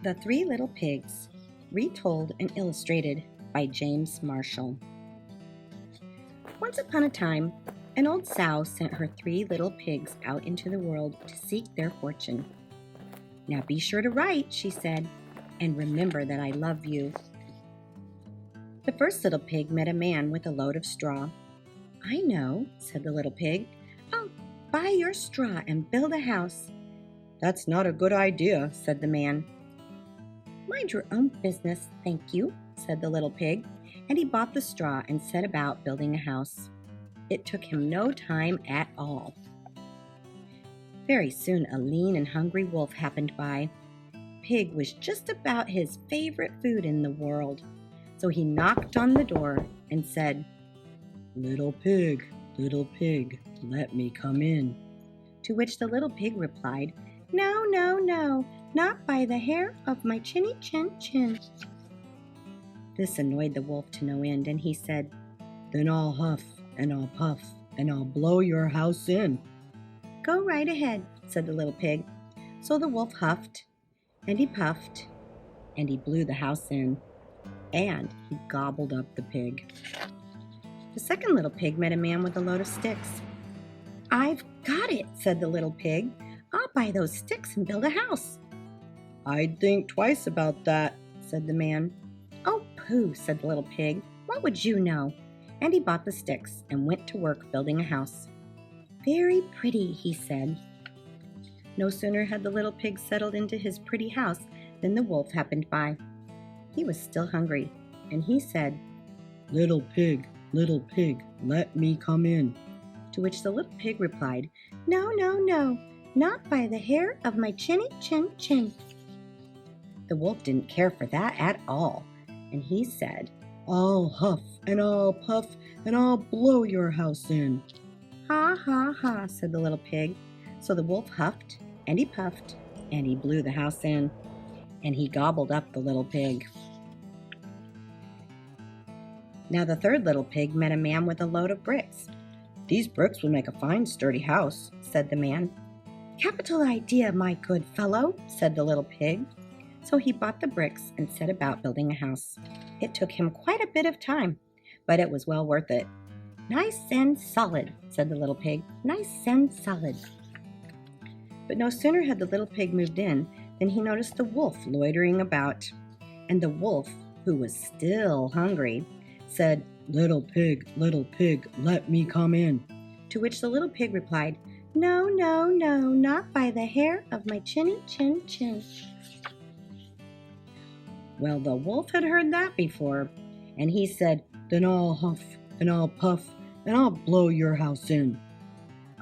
The Three Little Pigs, retold and illustrated by James Marshall. Once upon a time, an old sow sent her 3 little pigs out into the world to seek their fortune. "Now be sure to write," she said, "and remember that I love you." The first little pig met a man with a load of straw. "I know," said the little pig. "I'll buy your straw and build a house." "That's not a good idea," said the man. "Mind your own business, thank you," said the little pig, and he bought the straw and set about building a house. It took him no time at all. Very soon a lean and hungry wolf happened by. Pig was just about his favorite food in the world, so he knocked on the door and said, little pig, let me come in." To which the little pig replied, "No, no, no, not by the hair of my chinny chin chin." This annoyed the wolf to no end, and he said, "Then I'll huff and I'll puff and I'll blow your house in." "Go right ahead," said the little pig. So the wolf huffed and he puffed and he blew the house in, and he gobbled up the pig. The second little pig met a man with a load of sticks. "I've got it," said the little pig. "I'll buy those sticks and build a house." "I'd think twice about that," said the man. "Oh, pooh," said the little pig. "What would you know?" And he bought the sticks and went to work building a house. "Very pretty," he said. No sooner had the little pig settled into his pretty house than the wolf happened by. He was still hungry, and he said, little pig, let me come in." To which the little pig replied, "No, no, no, not by the hair of my chinny chin chin." The wolf didn't care for that at all, and he said, "I'll huff and I'll puff and I'll blow your house in." "Ha, ha, ha," said the little pig. So the wolf huffed and he puffed and he blew the house in, and he gobbled up the little pig. Now the third little pig met a man with a load of bricks. "These bricks will make a fine sturdy house," said the man. "Capital idea, my good fellow," said the little pig. So he bought the bricks and set about building a house. It took him quite a bit of time, but it was well worth it. "Nice and solid," said the little pig. "Nice and solid." But no sooner had the little pig moved in than he noticed the wolf loitering about. And the wolf, who was still hungry, said, little pig, let me come in." To which the little pig replied, "No, no, no, not by the hair of my chinny chin chin." Well, the wolf had heard that before, and he said, "Then I'll huff and I'll puff and I'll blow your house in."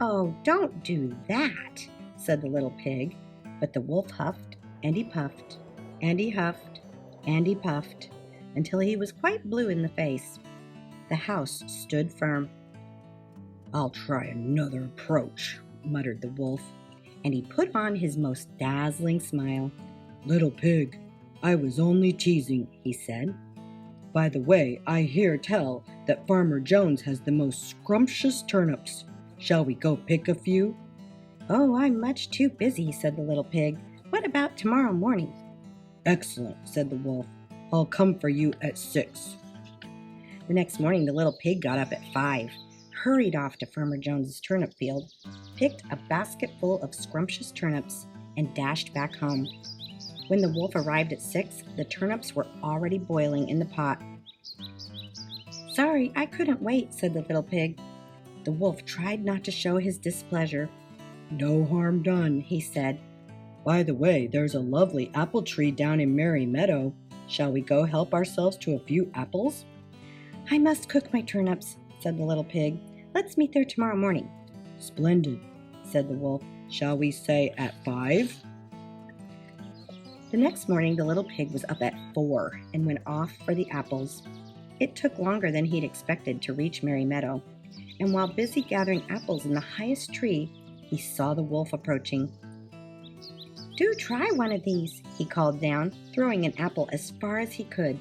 "Oh, don't do that," said the little pig. But the wolf huffed and he puffed and he huffed and he puffed until he was quite blue in the face. The house stood firm. "I'll try another approach," muttered the wolf, and he put on his most dazzling smile. "Little pig, I was only teasing," he said. "By the way, I hear tell that Farmer Jones has the most scrumptious turnips. Shall we go pick a few?" "Oh, I'm much too busy," said the little pig. "What about tomorrow morning?" "Excellent," said the wolf. "I'll come for you at 6. The next morning the little pig got up at 5, hurried off to Farmer Jones's turnip field, picked a basket full of scrumptious turnips, and dashed back home. When the wolf arrived at 6, the turnips were already boiling in the pot. "Sorry, I couldn't wait," said the little pig. The wolf tried not to show his displeasure. "No harm done," he said. "By the way, there's a lovely apple tree down in Merry Meadow. Shall we go help ourselves to a few apples?" "I must cook my turnips," said the little pig. "Let's meet there tomorrow morning." "Splendid," said the wolf. "Shall we say at 5? The next morning the little pig was up at 4 and went off for the apples. It took longer than he'd expected to reach Merry Meadow, and while busy gathering apples in the highest tree, he saw the wolf approaching. "Do try one of these," he called down, throwing an apple as far as he could.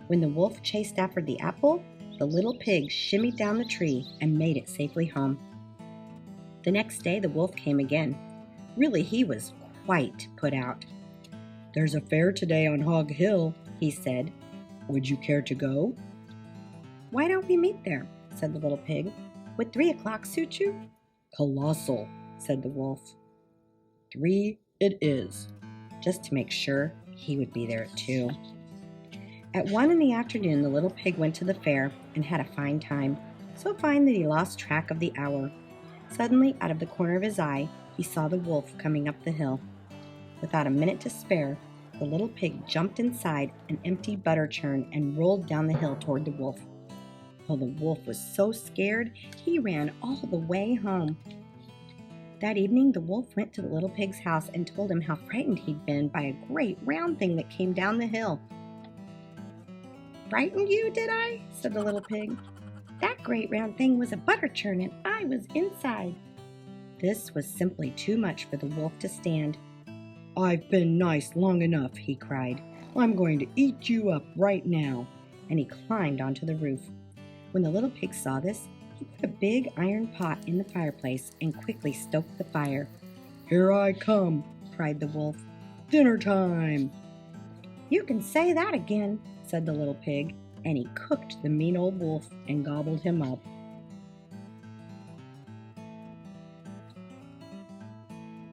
When the wolf chased after the apple, the little pig shimmied down the tree and made it safely home. The next day the wolf came again. Really, he was quite put out. "There's a fair today on Hog Hill," he said. "Would you care to go?" "Why don't we meet there?" said the little pig. "Would 3 o'clock suit you?" "Colossal," said the wolf. 3 it is. Just to make sure, he would be there at 2. At 1 in the afternoon, the little pig went to the fair and had a fine time, so fine that he lost track of the hour. Suddenly, out of the corner of his eye, he saw the wolf coming up the hill. Without a minute to spare, the little pig jumped inside an empty butter churn and rolled down the hill toward the wolf. Well, the wolf was so scared, he ran all the way home. That evening, the wolf went to the little pig's house and told him how frightened he'd been by a great round thing that came down the hill. "Frightened you, did I?" said the little pig. "That great round thing was a butter churn and I was inside." This was simply too much for the wolf to stand. "I've been nice long enough," he cried. "I'm going to eat you up right now." And he climbed onto the roof. When the little pig saw this, he put a big iron pot in the fireplace and quickly stoked the fire. "Here I come," cried the wolf. "Dinner time!" "You can say that again," said the little pig, and he cooked the mean old wolf and gobbled him up.